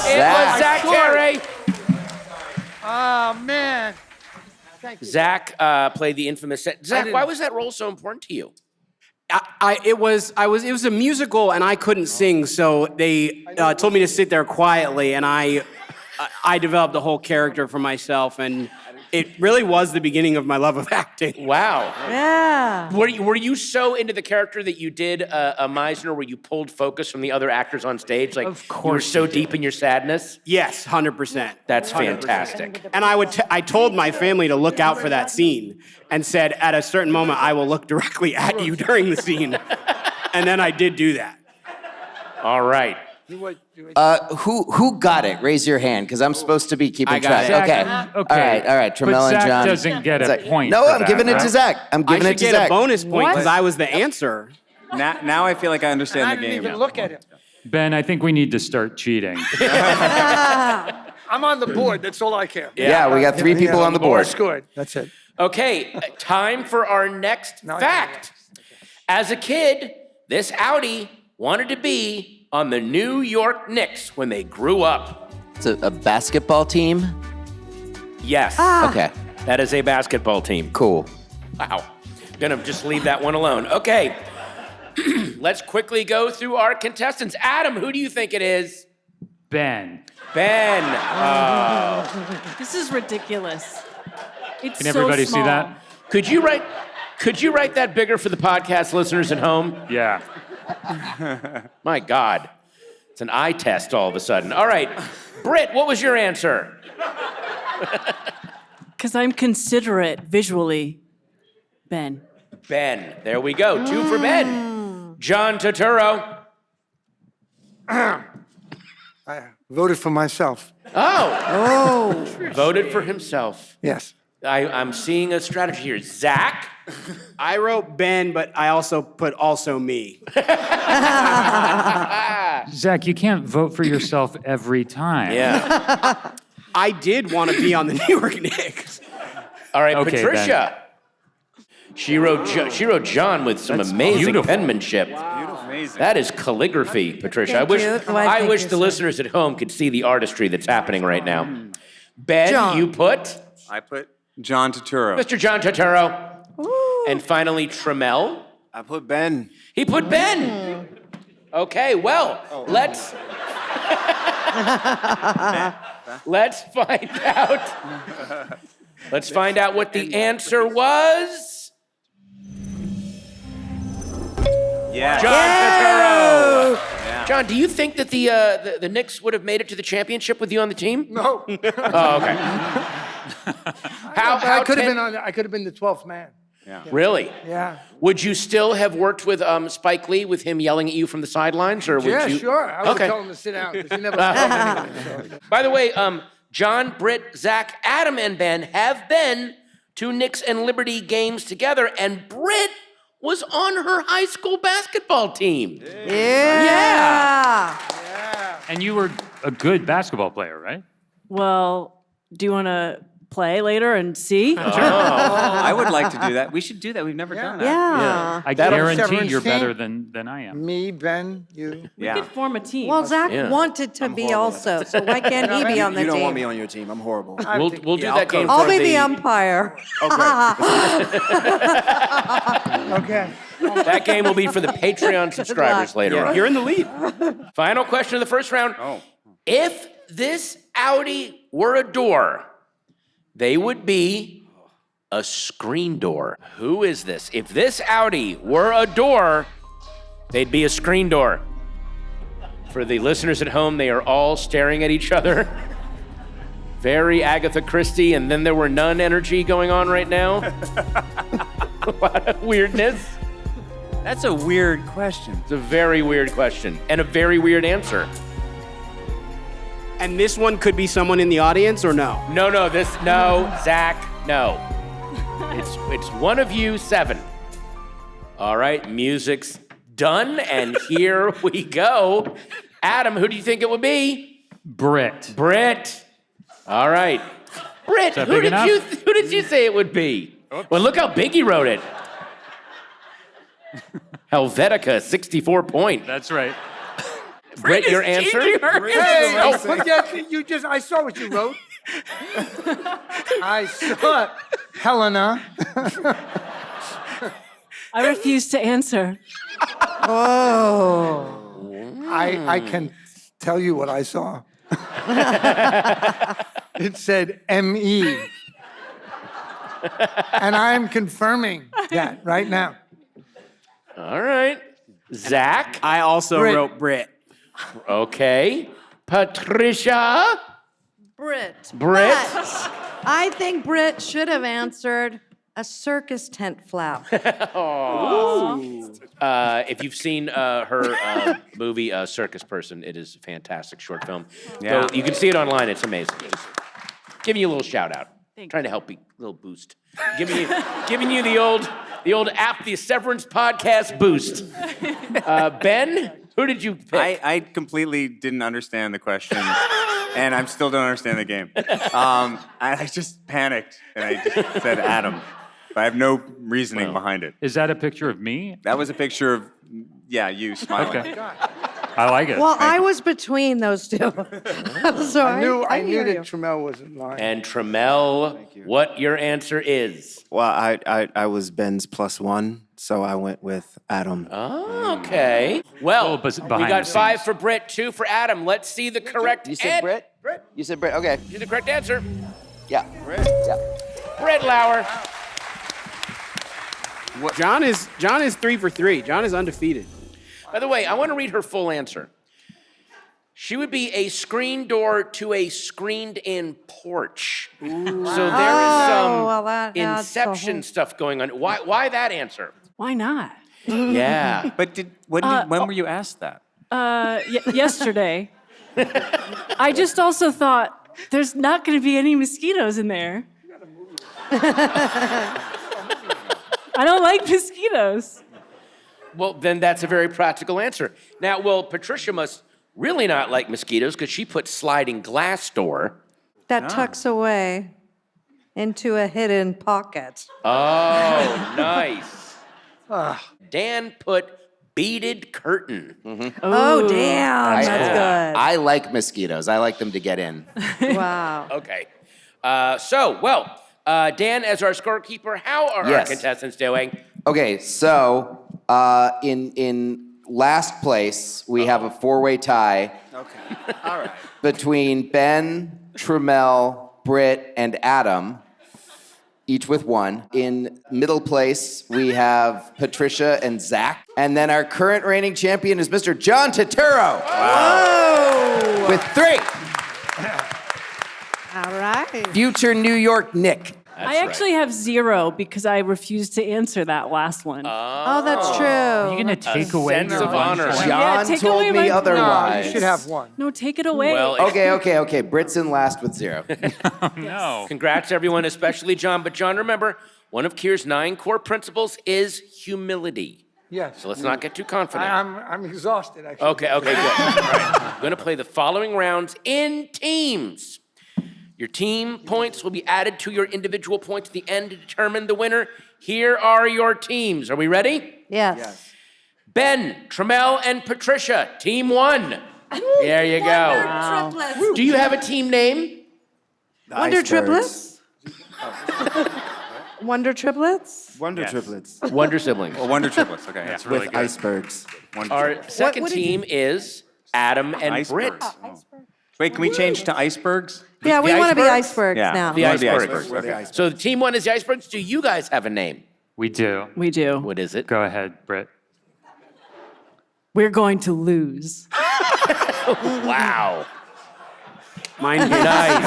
S9: It was Zach Terry.
S6: Oh, man.
S9: Zach played the infamous. Zach, why was that role so important to you?
S5: It was a musical and I couldn't sing, so they told me to sit there quietly, and I developed a whole character for myself, and it really was the beginning of my love of acting.
S9: Wow.
S8: Yeah.
S9: Were you so into the character that you did a Meisner where you pulled focus from the other actors on stage? Like,
S2: Of
S9: you were
S2: course
S9: so
S2: you
S9: deep in your sadness?
S5: Yes, 100%.
S9: That's fantastic.
S5: And I told my family to look out for that scene and said, at a certain moment, I will look directly at you during the scene. And then I did do that.
S9: All right.
S3: Who got it? Raise your hand, because I'm supposed to be keeping
S5: I got
S3: track.
S5: it.
S2: Zach,
S3: Okay. All right.
S2: But
S3: Trammell and
S2: Zach
S3: John.
S2: doesn't get a
S3: Zach.
S2: point
S3: No,
S2: for
S3: I'm
S2: that,
S3: giving it
S2: right?
S3: to Zach. I'm
S5: I
S3: giving it
S5: should
S3: to
S5: get
S3: Zach.
S5: a bonus point
S8: What?
S5: because I was the answer.
S1: Now I feel like I understand
S6: I
S1: the
S6: didn't
S1: game.
S6: even look at him.
S2: Ben, I think we need to start cheating.
S6: I'm on the board. That's all I care.
S3: Yeah, we got 3 people on the
S6: Or
S3: board.
S6: scored. That's it.
S9: Okay, time for our next
S6: Now I
S9: fact. As a kid, this Audi wanted to be on the New York Knicks when they grew up.
S3: It's a basketball team.
S9: Yes,
S3: Okay.
S9: that is a basketball team.
S3: Cool.
S9: Wow. Gonna just leave that one alone. Okay. Let's quickly go through our contestants. Adam, who do you think it is?
S2: Ben.
S9: Ben.
S7: This is ridiculous. It's
S2: Can everybody
S7: so
S2: see
S7: small.
S2: that?
S9: Could you write that bigger for the podcast listeners at home?
S2: Yeah.
S9: My God. It's an eye test all of a sudden. All right. Britt, what was your answer?
S7: Because I'm considerate visually. Ben.
S9: Ben. There we go. 2 for Ben. John Turturro.
S6: I voted for myself.
S9: Oh. Voted for himself.
S6: Yes.
S9: I'm seeing a strategy here. Zach.
S5: I wrote Ben, but I also put also me.
S2: Zach, you can't vote for yourself every time.
S9: Yeah.
S5: I did want to be on the New York Knicks.
S9: All right,
S2: Okay,
S9: Patricia. She wrote John with some amazing
S2: beautiful.
S9: penmanship.
S1: Amazing.
S9: That is calligraphy, Patricia.
S8: Thank you. Why,
S9: I
S8: thank
S9: wish
S8: you,
S9: the
S8: sir.
S9: listeners at home could see the artistry that's happening right now. Ben,
S8: John.
S9: you put
S1: I put John Turturro.
S9: Mr. John Turturro. And finally, Trammell.
S4: I put Ben.
S9: He put Ben. Okay, well, let's let's find out. Let's find out what the answer was.
S1: Yeah.
S9: John Turturro. John, do you think that the Knicks would have made it to the championship with you on the team?
S6: No.
S9: Oh, okay.
S6: I could have been on. I could have been the 12th man.
S9: Really?
S6: Yeah.
S9: Would you still have worked with Spike Lee with him yelling at you from the sidelines, or would
S6: Yeah,
S9: you?
S6: sure. I would
S9: Okay.
S6: tell him to sit down because he never told anything. So.
S9: By the way, John, Britt, Zach, Adam, and Ben have been to Knicks and Liberty games together, and Britt was on her high school basketball team.
S8: Yeah.
S2: And you were a good basketball player, right?
S7: Well, do you want to play later and see?
S1: I would like to do that. We should do that. We've never done that.
S8: Yeah.
S2: I
S6: That'll
S2: guarantee
S6: severance
S2: you're
S6: team?
S2: better than I am.
S6: Me, Ben, you.
S7: We could form a team.
S8: Well, Zach
S9: Yeah.
S8: wanted to be also, so why can't he be on the
S4: You don't
S8: team?
S4: want me on your team. I'm horrible.
S9: We'll do that game
S8: I'll
S9: for
S8: be the umpire.
S6: Okay.
S9: That game will be for the Patreon subscribers later on.
S5: You're in the lead.
S9: Final question of the first round. If this Audi were a door, they would be a screen door. Who is this? If this Audi were a door, they'd be a screen door. For the listeners at home, they are all staring at each other. Very Agatha Christie, and then there were none energy going on right now. A lot of weirdness.
S1: That's a weird question.
S9: It's a very weird question and a very weird answer.
S5: And this one could be someone in the audience or no?
S9: No, Zach, no. It's one of you 7. All right, music's done, and here we go. Adam, who do you think it would be?
S2: Britt.
S9: Britt. All right. Britt,
S2: that
S9: who
S2: big
S9: did
S2: enough?
S9: you say it would be? Well, look how big he wrote it. Helvetica, 64 point.
S2: That's right.
S9: Britt, your answer?
S6: Hey, but I saw what you wrote. I saw it. Helena.
S7: I refuse to answer.
S6: I can tell you what I saw. It said M.E. And I'm confirming that right now.
S9: All right. Zach?
S5: I also
S6: Brit.
S5: wrote Brit.
S9: Okay. Patricia?
S8: Britt.
S9: Britt?
S8: But I think Britt should have answered a circus tent flap.
S9: If you've seen her movie Circus Person, it is a fantastic short film.
S1: Yeah.
S9: So you can see it online. It's amazing. Just giving you a little shout out. Trying to help you, a little boost. Giving you the old app, the Severance Podcast boost. Ben, who did you pick?
S1: I completely didn't understand the question, and I still don't understand the game. I just panicked, and I just said Adam. But I have no reasoning behind it.
S2: Is that a picture of me?
S1: That was a picture of, you smiling.
S2: Okay. I like it.
S8: Well, I was between those two. So
S6: I knew
S8: hear
S6: that
S8: you.
S6: Trammell wasn't lying.
S9: And Trammell, what your answer is?
S4: Well, I was Ben's +1, so I went with Adam.
S9: Oh, okay. Well,
S2: Oh, but
S9: we
S2: behind
S9: got
S2: the
S9: 5
S2: scenes.
S9: for Britt, 2 for Adam. Let's see the correct
S10: You said Britt? You said Britt. Okay.
S9: See the correct answer.
S10: Yeah. Yeah.
S9: Britt Lauer.
S5: John is 3 for 3. John is undefeated.
S9: By the way, I want to read her full answer. She would be a screen door to a screened-in porch. So there is some
S8: well, that adds the
S9: Inception
S8: whole-
S9: stuff going on. Why that answer?
S7: Why not?
S9: Yeah.
S1: But when were you asked that?
S7: Yesterday. I just also thought there's not going to be any mosquitoes in there. I don't like mosquitoes.
S9: Well, then that's a very practical answer. Now, well, Patricia must really not like mosquitoes because she put sliding glass door.
S8: That tucks away into a hidden pocket.
S9: Oh, nice. Dan put beaded curtain.
S8: Oh, damn. That's good.
S10: I like mosquitoes. I like them to get in.
S8: Wow.
S9: Okay. Dan, as our scorekeeper, how are our
S10: Yes.
S9: contestants doing?
S10: Okay, so in last place we have a 4-way tie.
S1: Okay. All right.
S10: Between Ben, Trammell, Britt, and Adam, each with 1. In middle place, we have Patricia and Zach. And then our current reigning champion is Mr. John Turturro. Wow. With 3.
S8: All right.
S10: Future New York Knick.
S7: I actually have 0 because I refused to answer that last one.
S8: Oh, that's true.
S2: You're going to take away
S9: sense
S2: your
S9: of
S2: one
S9: honor.
S2: point?
S3: John
S7: take
S3: told
S7: away
S3: me
S7: my-
S6: No,
S3: otherwise.
S6: you should have one.
S7: No, take it away.
S9: Well,
S3: Okay. Brit's in last with 0.
S2: No.
S9: congrats everyone, especially John. But John, remember, one of Keir's 9 core principles is humility.
S6: Yes.
S9: So let's not get too confident.
S6: I'm exhausted, actually.
S9: Okay, good. All right. I'm going to play the following rounds in teams. Your team points will be added to your individual points at the end to determine the winner. Here are your teams. Are we ready?
S8: Yes.
S9: Ben, Trammell, and Patricia, team 1. There you go.
S8: Triplets.
S9: Do you have a team name?
S8: Wonder
S4: Icebergs.
S8: triplets? Wonder triplets?
S4: Wonder triplets.
S9: Wonder Siblings.
S1: Well, Wonder Triplets. Okay.
S2: That's really
S4: With
S2: good.
S4: icebergs.
S1: Wonder
S9: Our
S1: Triplets.
S9: second
S8: what did
S9: team is Adam and Britt.
S1: Icebergs. Oh. Wait, can we change to icebergs?
S8: Yeah, we
S9: The
S8: want to be
S9: icebergs?
S8: icebergs
S1: Yeah.
S8: now.
S9: The
S1: We wanna be
S9: icebergs.
S4: We're the
S1: Okay.
S4: icebergs.
S9: So team 1 is the Icebergs. Do you guys have a name?
S2: We do.
S7: We do.
S9: What is it?
S2: Go ahead, Britt.
S7: We're going to lose.
S9: Wow.
S5: Mine
S9: Nice.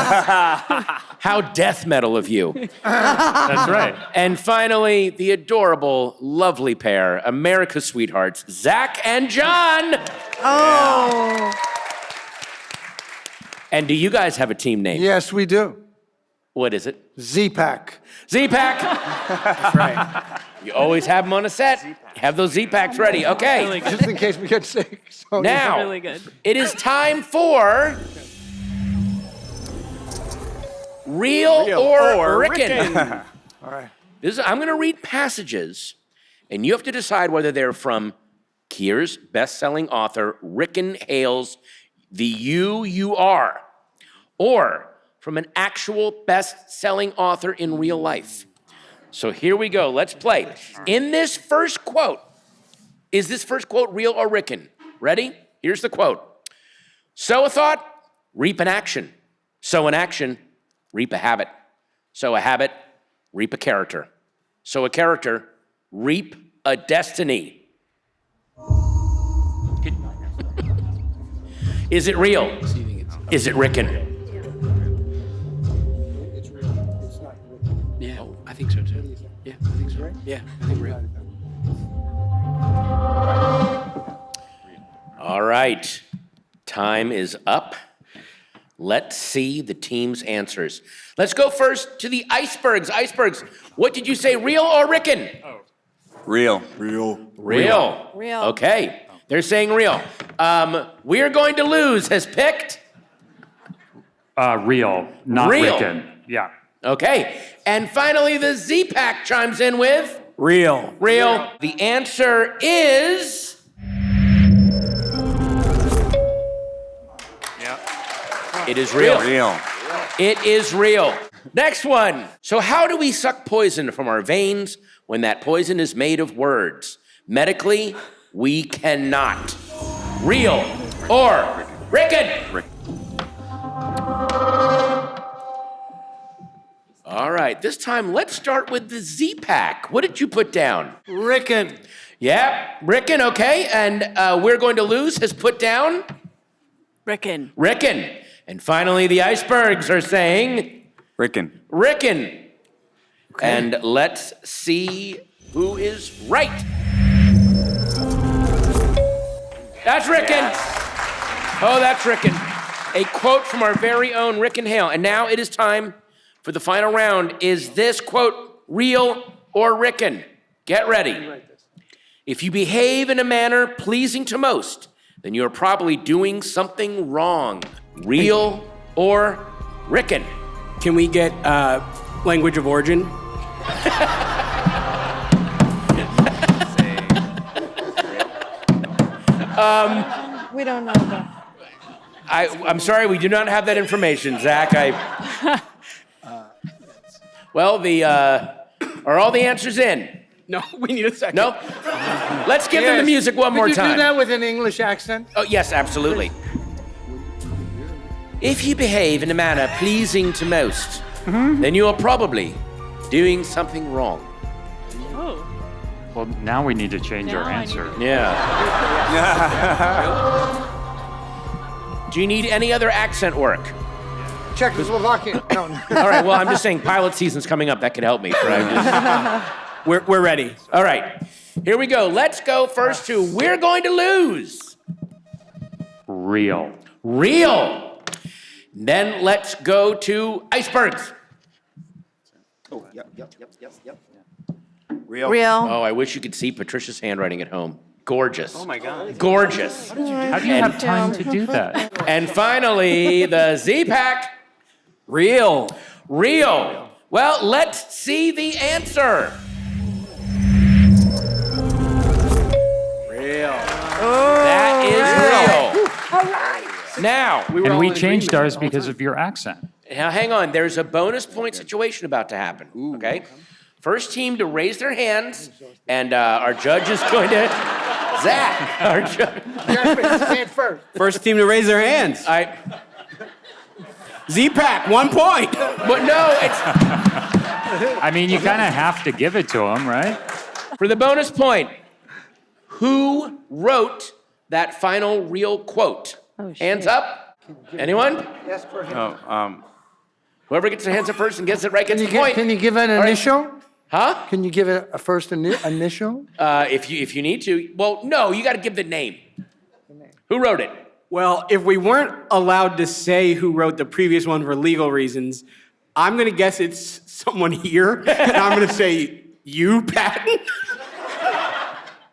S9: How death metal of you.
S2: That's right.
S9: And finally, the adorable, lovely pair, America's sweethearts, Zach and John.
S8: Oh.
S9: And do you guys have a team name?
S6: Yes, we do.
S9: What is it?
S6: Z-Pack.
S9: Z-Pack. That's right. You always have them on a set. Have those Z-Packs ready. Okay.
S6: Just in case we get sick. So
S9: Now,
S7: Really good.
S9: it is time for Real or Ricken.
S6: All right.
S9: I'm going to read passages, and you have to decide whether they're from Keir's best-selling author, Rickon Hale's The You Are, or from an actual best-selling author in real life. So here we go. Let's play. In this first quote, is this first quote real or Rickon? Ready? Here's the quote. Sow a thought, reap an action. Sow an action, reap a habit. Sow a habit, reap a character. Sow a character, reap a destiny. Is it real? Is it Rickon?
S5: Yeah, I think so too. Yeah, I think so. Yeah, I think real.
S9: All right, time is up. Let's see the team's answers. Let's go first to the Icebergs. Icebergs, what did you say, real or Rickon?
S1: Real.
S9: Real.
S8: Real.
S9: Okay, they're saying real. We're Going to Lose has picked.
S2: Real, not
S9: Real.
S2: Rickon. Yeah.
S9: Okay, and finally the Z-Pack chimes in with
S5: Real.
S9: real. The answer is... It is real.
S1: Real.
S9: It is real. Next one. So how do we suck poison from our veins when that poison is made of words? Medically, we cannot. Real or Rickon? All right, this time let's start with the Z-Pack. What did you put down?
S6: Rickon.
S9: Yep, Rickon, okay. And We're Going to Lose has put down
S7: Rickon.
S9: Rickon. And finally, the Icebergs are saying
S1: Rickon.
S9: Rickon. And let's see who is right. That's Rickon. Oh, that's Rickon. A quote from our very own Rickon Hale. And now it is time for the final round. Is this quote real or Rickon? Get ready. If you behave in a manner pleasing to most, then you're probably doing something wrong. Real or Rickon?
S5: Can we get language of origin?
S8: We don't know that.
S9: I'm sorry, we do not have that information, Zach. Well, are all the answers in?
S5: No, we need a second.
S9: No? Let's give them the music one more
S6: Could you
S9: time.
S6: do that with an English accent?
S9: Oh, yes, absolutely. If you behave in a manner pleasing to most, then you are probably doing something wrong.
S7: Oh.
S2: Well, now we need to change our
S7: Now I need
S2: answer.
S9: Yeah. Do you need any other accent work?
S6: Czechoslovakia. No.
S9: All right, well, I'm just saying pilot season's coming up. That could help me. Right?
S5: We're ready.
S9: All right, here we go. Let's go first to We're Going to Lose.
S2: Real.
S9: Real. Then let's go to Icebergs.
S4: Real.
S9: Oh, I wish you could see Patricia's handwriting at home. Gorgeous.
S1: Oh my God.
S9: Gorgeous.
S2: How do you have time to do that?
S9: And finally, the Z-Pack.
S5: Real.
S9: Real. Well, let's see the answer.
S5: Real.
S9: That is real. Now,
S2: And we changed ours because of your accent.
S9: now hang on. There's a bonus point situation about to happen. Okay. First team to raise their hands, and our judge is going to. Zach. Our judge.
S6: Say it first.
S5: First team to raise their hands. Z-Pack, 1 point.
S9: But no, it's
S2: I mean, you kind of have to give it to him, right?
S9: for the bonus point. Who wrote that final real quote? Hands up. Anyone?
S6: Yes, for him.
S1: Oh,
S9: Whoever gets their hands up first and gets it right gets the point.
S6: Can you give an initial?
S9: Huh?
S6: Can you give it a first initial?
S9: If you need to. Well, no, you got to give the name. Who wrote it?
S5: Well, if we weren't allowed to say who wrote the previous one for legal reasons, I'm going to guess it's someone here, and I'm going to say you, Patton.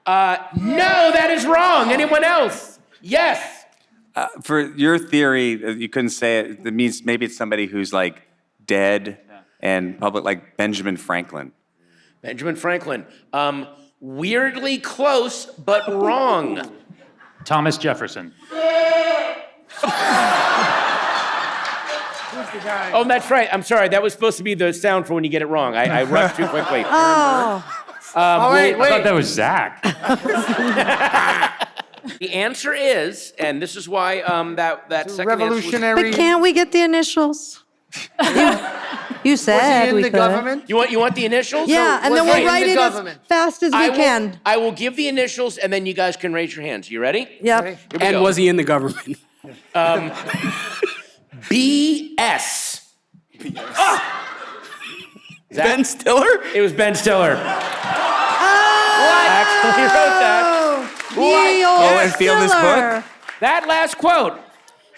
S9: No, that is wrong. Anyone else? Yes.
S1: for your theory, you couldn't say it. That means maybe it's somebody who's like dead and public, like Benjamin Franklin.
S9: Benjamin Franklin. Weirdly close, but wrong.
S2: Thomas Jefferson.
S9: Oh, that's right. I'm sorry. That was supposed to be the sound for when you get it wrong. I rushed too quickly.
S2: I thought that was Zach.
S9: The answer is, and this is why that second
S6: Revolutionary.
S8: But can't we get the initials? You
S6: Was
S8: said
S6: he in
S8: we
S6: the
S8: could.
S6: government?
S9: answer. You want the initials?
S8: Yeah, and
S6: was
S8: then
S6: he
S8: we'll
S6: in
S8: write
S6: the
S8: it
S6: government?
S8: as fast as we can.
S9: I will give the initials, and then you guys can raise your hands. You ready?
S8: Yep.
S6: Okay.
S9: Here we
S5: And
S9: go.
S5: was he in the government?
S9: BS.
S5: Ben Stiller?
S9: It was Ben Stiller. Actually wrote that.
S1: Oh, and feel this book?
S9: That last quote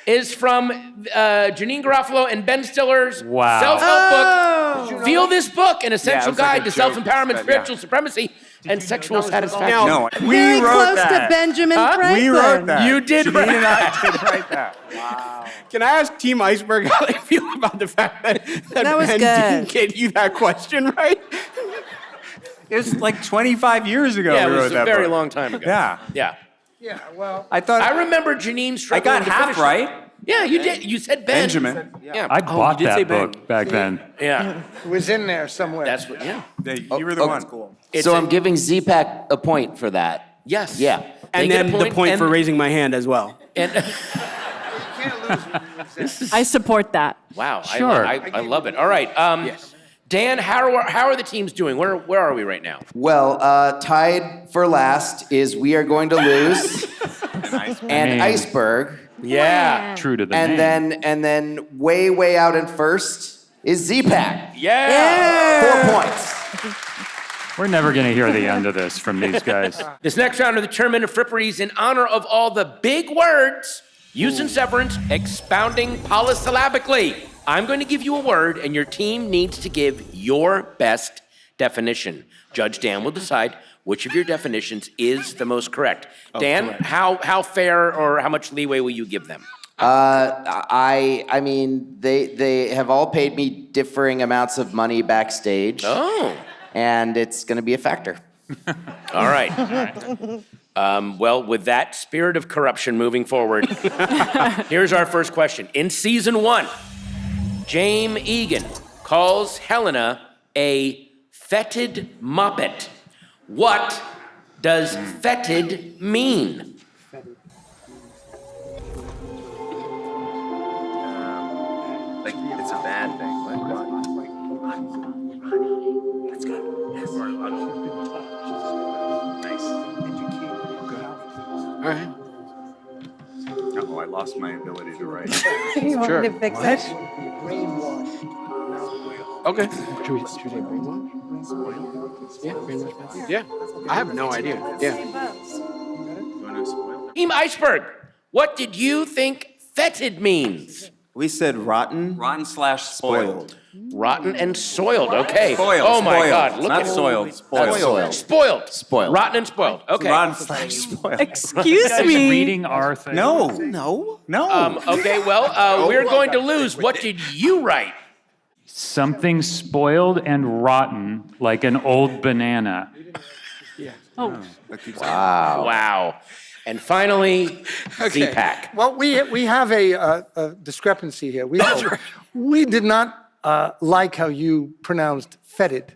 S9: is from Janine Garofalo and Ben Stiller's
S2: Wow.
S9: self-help book, Feel This Book, an essential
S1: it was like
S9: guide
S1: a
S9: to
S1: joke,
S9: self-empowerment,
S1: but yeah.
S9: spiritual supremacy, and sexual satisfaction.
S5: Now,
S1: No, we
S8: Very
S1: wrote
S8: close
S1: that.
S8: to Benjamin Franklin.
S1: We wrote that.
S9: You did
S1: Janine
S9: write
S1: and I
S9: that.
S1: did write that. Wow.
S5: can I ask Team Iceberg how they feel about the fact that
S8: That was
S5: Ben
S8: good.
S5: didn't get you that question right?
S1: It was like 25 years ago
S9: Yeah,
S1: we
S9: it
S1: wrote
S9: was a
S1: that
S9: very
S1: book.
S9: long time ago.
S1: Yeah.
S9: Yeah.
S6: Yeah, well.
S1: I thought
S9: I remember Janine
S1: I
S9: struggling
S1: got
S9: to
S1: half
S9: finish it.
S1: right.
S9: Yeah, you did. You said Ben.
S1: Benjamin.
S9: Yeah.
S2: I bought
S5: did say
S2: that
S5: Ben.
S2: book back then.
S9: Yeah.
S6: It was in there somewhere.
S9: That's what, yeah.
S1: You were the one.
S9: It's
S10: So
S9: a-
S10: I'm giving Z-Pack a point for that.
S9: Yes.
S10: Yeah.
S9: They
S5: And
S9: get
S5: then
S9: a
S5: the point
S9: and-
S5: for raising my hand as well.
S9: and-
S7: I support that.
S9: Wow.
S2: Sure.
S9: I love it. All right. Dan, how are the teams doing? Where are we right now?
S10: Well, tied for last is We Are Going to Lose and
S2: mean-
S10: Iceberg.
S9: Yeah.
S2: True to the name.
S10: And then way out in first is Z-Pack.
S9: Yeah.
S10: 4 points.
S2: We're never going to hear the end of this from these guys.
S9: This next round of the Tournament of Frippery is in honor of all the big words used in Severance, expounding polysyllabically. I'm going to give you a word, and your team needs to give your best definition. Judge Dan will decide which of your definitions is the most correct. Dan, how fair or how much leeway will you give them?
S10: I mean, they have all paid me differing amounts of money backstage,
S9: Oh,
S10: and it's going to be a factor.
S9: all right. Well, with that spirit of corruption moving forward, here's our first question. In season 1, James Egan calls Helena a fetid moppet. What does fetid mean?
S1: Like it's a bad thing. Let's go. Yes. Nice.
S5: All right.
S1: Oh, I lost. lost my ability to write.
S8: You want me to fix it?
S5: Okay. Should we say brainwash? Yeah, brainwash. Yeah. I have no idea. Yeah.
S9: Team Iceberg, what did you think fetid means?
S4: We said rotten,
S1: Rotten/spoiled.
S9: Rotten and soiled. Okay.
S1: Spoiled.
S9: Oh my
S1: spoiled.
S9: God. Look
S1: Not
S9: at
S1: soiled. Spoiled.
S10: Soiled.
S9: Spoiled.
S10: Spoiled.
S9: Rotten and spoiled. Okay.
S1: Rotten/spoiled.
S7: Excuse
S2: Guys
S7: me.
S2: reading our thing.
S1: No.
S9: Okay. Well, we're going to lose. What did you write?
S2: Something spoiled and rotten like an old banana.
S9: Wow. And finally, Z-Pack.
S6: Well, we have a discrepancy here. We did not like how you pronounced fetid.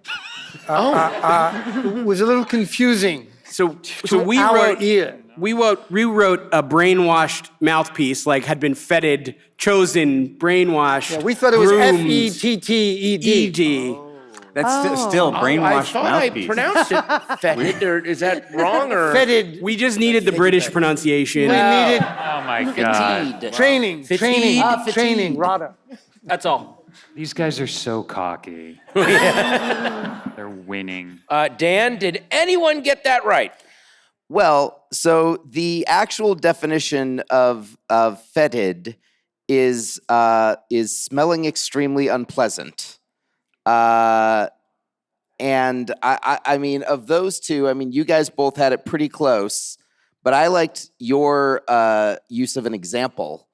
S6: It was a little confusing.
S5: So
S6: to
S5: we
S6: our
S5: wrote
S6: ear.
S5: we rewrote a brainwashed mouthpiece, like had been fetid, chosen, brainwashed.
S6: Yeah, we thought it was
S5: groomed,
S6: F-E-T-T-E-D.
S5: ED.
S1: That's still
S9: I
S1: brainwashed
S9: thought I
S1: mouthpiece.
S9: pronounced it fetid, or is that wrong? Or
S6: Fetid.
S5: We just needed the British pronunciation.
S6: We needed
S2: Oh my God.
S6: training, training, Rada.
S5: That's all.
S2: These guys are so cocky. They're winning.
S9: Dan, did anyone get that right?
S10: Well, so the actual definition of fetid is smelling extremely unpleasant. And I mean, of those two, I mean, you guys both had it pretty close, but I liked your use of an example.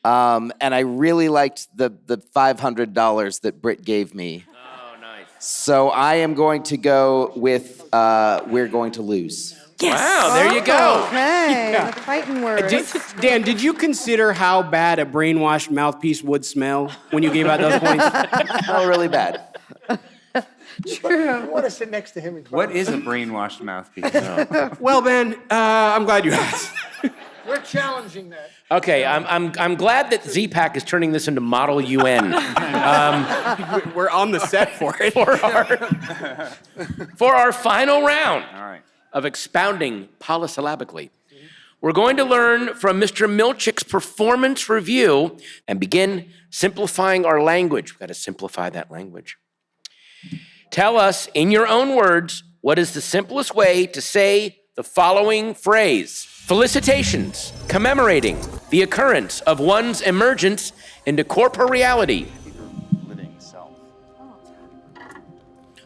S10: And I really liked the $500 that Britt gave me.
S9: Oh, nice.
S10: So I am going to go with we're going to lose.
S9: Wow, there you go.
S8: Okay, the fighting words.
S5: Dan, did you consider how bad a brainwashed mouthpiece would smell when you gave out those points?
S10: Oh, really bad.
S6: I want to sit next to him. And
S1: What is a brainwashed mouthpiece?
S5: Well, Ben, I'm glad you asked.
S6: We're challenging that.
S9: Okay, I'm glad that Z-Pack is turning this into Model UN.
S5: We're on the set for it.
S9: For our final round
S1: All right.
S9: of expounding polysyllabically, we're going to learn from Mr. Milchick's performance review and begin simplifying our language. We've got to simplify that language. Tell us, in your own words, what is the simplest way to say the following phrase? Felicitations, commemorating the occurrence of one's emergence into corporeality.
S1: Living self.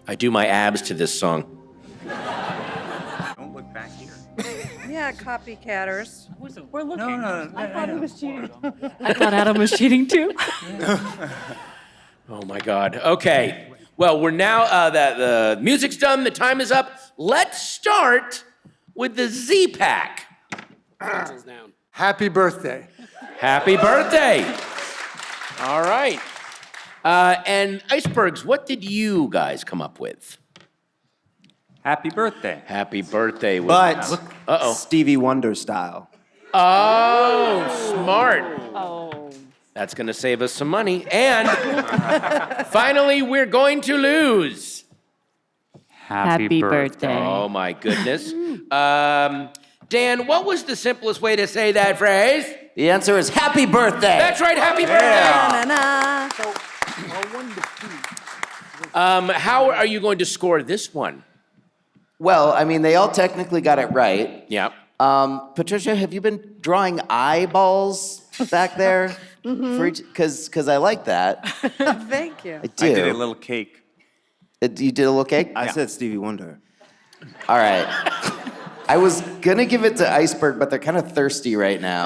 S9: I do my abs to this song.
S1: Don't look back here.
S8: Yeah, copycatters.
S7: We're looking.
S1: No.
S7: I thought he was cheating. I thought Adam was cheating too.
S9: Oh my God. Okay. Well, we're now, the music's done, the time is up. Let's start with the Z-Pack.
S6: Happy birthday.
S9: Happy birthday. All right. And Icebergs, what did you guys come up with?
S1: Happy birthday.
S9: Happy birthday.
S4: but
S9: Uh-oh.
S4: Stevie Wonder style.
S9: Oh, smart.
S7: Oh.
S9: That's going to save us some money. And finally, we're going to lose.
S7: Happy birthday.
S9: Oh, my goodness. Dan, what was the simplest way to say that phrase?
S10: The answer is happy birthday.
S9: That's right, happy birthday.
S8: Na-na.
S9: How are you going to score this one?
S10: Well, I mean, they all technically got it right.
S9: Yep.
S10: Patricia, have you been drawing eyeballs back there? Because I like that.
S8: Thank you.
S10: I do.
S1: I did a little cake.
S10: You did a little cake?
S4: I said Stevie Wonder.
S10: All right. I was going to give it to Iceberg, but they're kind of thirsty right now.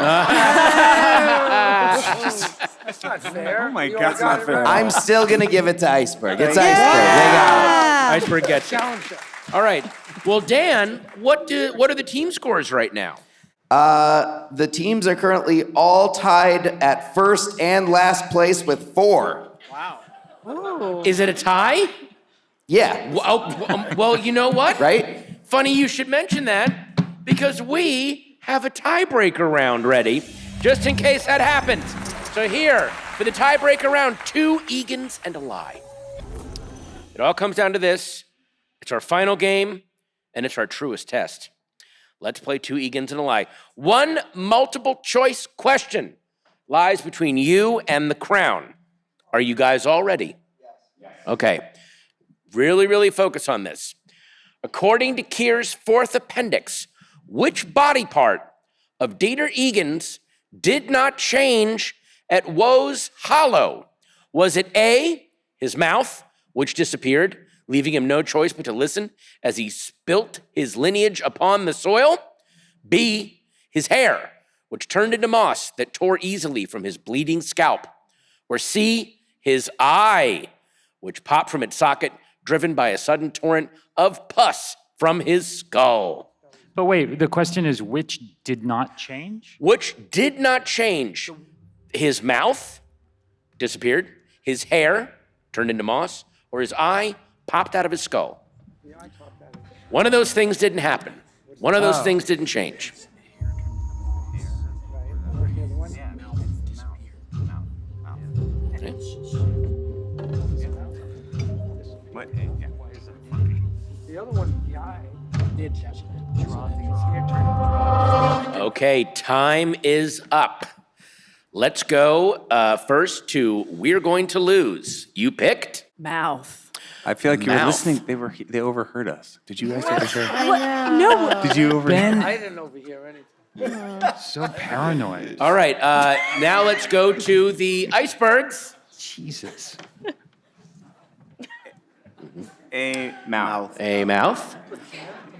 S6: That's not fair.
S1: Oh my
S6: You
S1: God,
S6: all
S1: it's
S6: got
S1: not
S6: it
S1: fair.
S6: right.
S10: I'm still going to give it to Iceberg. It's Iceberg. They got it.
S9: Iceberg gets it.
S6: Challenge that.
S9: All right. Well, Dan, what are the team scores right now?
S10: The teams are currently all tied at first and last place with 4.
S9: Is it a tie?
S10: Yeah.
S9: Well, you know what?
S10: Right?
S9: Funny you should mention that, because we have a tiebreaker round ready, just in case that happens. So here, for the tiebreaker round, 2 Egans and a lie. It all comes down to this. It's our final game, and it's our truest test. Let's play two Egans and a lie. One multiple choice question lies between you and the crown. Are you guys all ready? Yes. Okay. Really, really focus on this. According to Keir's fourth appendix, which body part of Dieter Egan's did not change at Woe's Hollow? Was it A, his mouth, which disappeared, leaving him no choice but to listen as he spilt his lineage upon the soil? B, his hair, which turned into moss that tore easily from his bleeding scalp? Or C, his eye, which popped from its socket, driven by a sudden torrent of pus from his skull?
S2: But wait, the question is which did not change?
S9: Which did not change? His mouth disappeared, his hair turned into moss, or his eye popped out of his skull? One of those things didn't happen. One of those things didn't change. Okay, time is up. Let's go first to We're Going to Lose. You picked?
S7: Mouth.
S1: I feel like you were
S9: Mouth.
S1: listening. They overheard us. Did you guys overhear?
S7: No.
S1: Did you overhear?
S6: I didn't overhear anything.
S2: So paranoid.
S9: All right, now let's go to the icebergs.
S2: Jesus.
S1: A mouth.
S9: A mouth.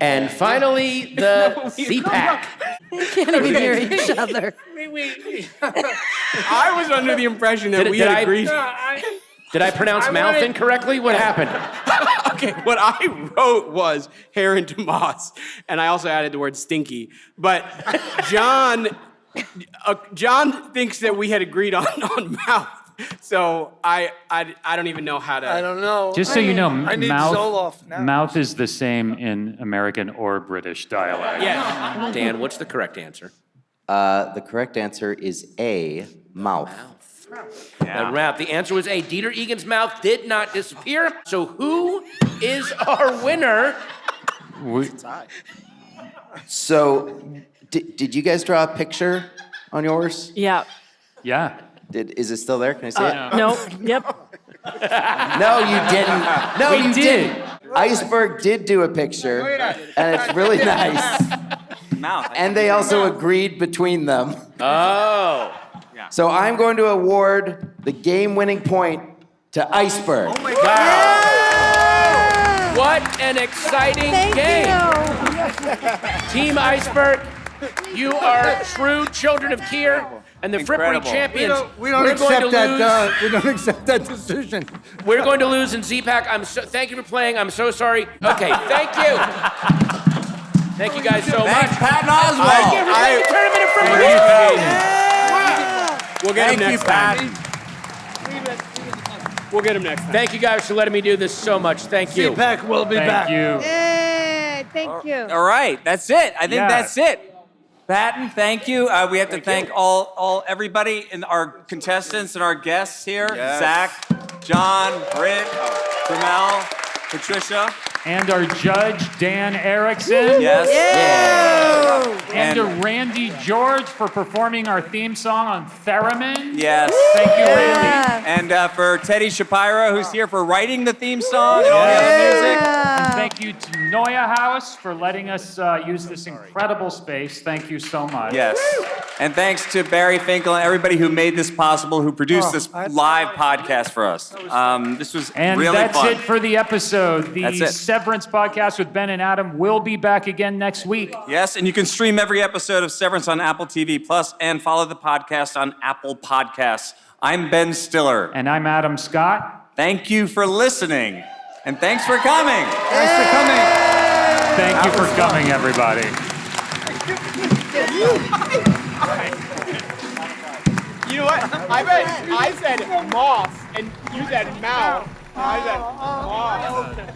S9: And finally, the CPAC.
S8: Can't even hear each other.
S5: I was under the impression that
S9: Did-
S5: we
S9: did
S5: had
S9: I-
S5: agreed.
S9: Did I pronounce mouth incorrectly? What happened?
S5: Okay, what I wrote was hair into moss, and I also added the word stinky. But John thinks that we had agreed on mouth. So I don't even know how to.
S6: I don't know.
S2: Just so you know,
S6: I need
S2: mouth,
S6: Zoloft now.
S2: mouth is the same in American or British dialect.
S5: Yes.
S9: Dan, what's the correct answer?
S10: The correct answer is A, mouth.
S9: Mouth. The answer was A. Dieter Egan's mouth did not disappear. So who is our winner?
S10: So, did you guys draw a picture on yours?
S7: Yeah.
S2: Yeah.
S10: Is it still there? Can I see it?
S7: No. Yep.
S10: No, you didn't. No,
S2: We
S10: you
S2: did.
S10: didn't. Iceberg did do a picture, and it's really nice.
S1: Mouth.
S10: And they also agreed between them.
S9: Oh.
S10: So I'm going to award the game-winning point to Iceberg.
S9: Wow. What an exciting
S8: Thank
S9: game.
S8: you.
S9: Team Iceberg, you are true children of Keir and the Frippery
S1: Incredible.
S9: champions.
S6: We don't
S9: We're going to
S6: accept that.
S9: lose.
S6: We don't accept that decision.
S9: We're going to lose in ZPAC. Thank you for playing. I'm so sorry. Okay, thank you. Thank you guys so much.
S1: Patton Oswalt.
S9: Thank you for playing the tournament of Frippery.
S5: We'll get him
S1: Thank you,
S5: next time.
S1: Patton.
S5: We'll get him next time.
S9: Thank you guys for letting me do this so much. Thank you.
S6: CPAC will be back.
S2: Thank you.
S8: Hey, thank you.
S1: All right, that's it. I think
S2: Yeah.
S1: that's it. Patton, thank you. We have to thank everybody and our contestants and our guests here. Zach, John, Britt, Tramel, Patricia.
S2: And our judge, Dan Erickson.
S1: Yes.
S2: And to Randy George for performing our theme song on theremin.
S1: Yes.
S2: Thank you, Randy.
S1: And for Teddy Shapiro, who's here for writing the theme song and all the other music.
S2: And thank you to Noya House for letting us use this incredible space. Thank you so much.
S1: Yes. And thanks to Barry Finkel and everybody who made this possible, who produced this live podcast for us. This was
S2: And
S1: really
S2: that's
S1: fun.
S2: it for the episode. The
S1: That's it.
S2: Severance podcast with Ben and Adam will be back again next week.
S1: Yes, and you can stream every episode of Severance on Apple TV Plus and follow the podcast on Apple Podcasts. I'm Ben Stiller.
S2: And I'm Adam Scott.
S1: Thank you for listening, and thanks for coming.
S6: Thanks for coming.
S2: Thank you for coming, everybody.
S5: You know what? I said moss, and you said mouth. I said moss.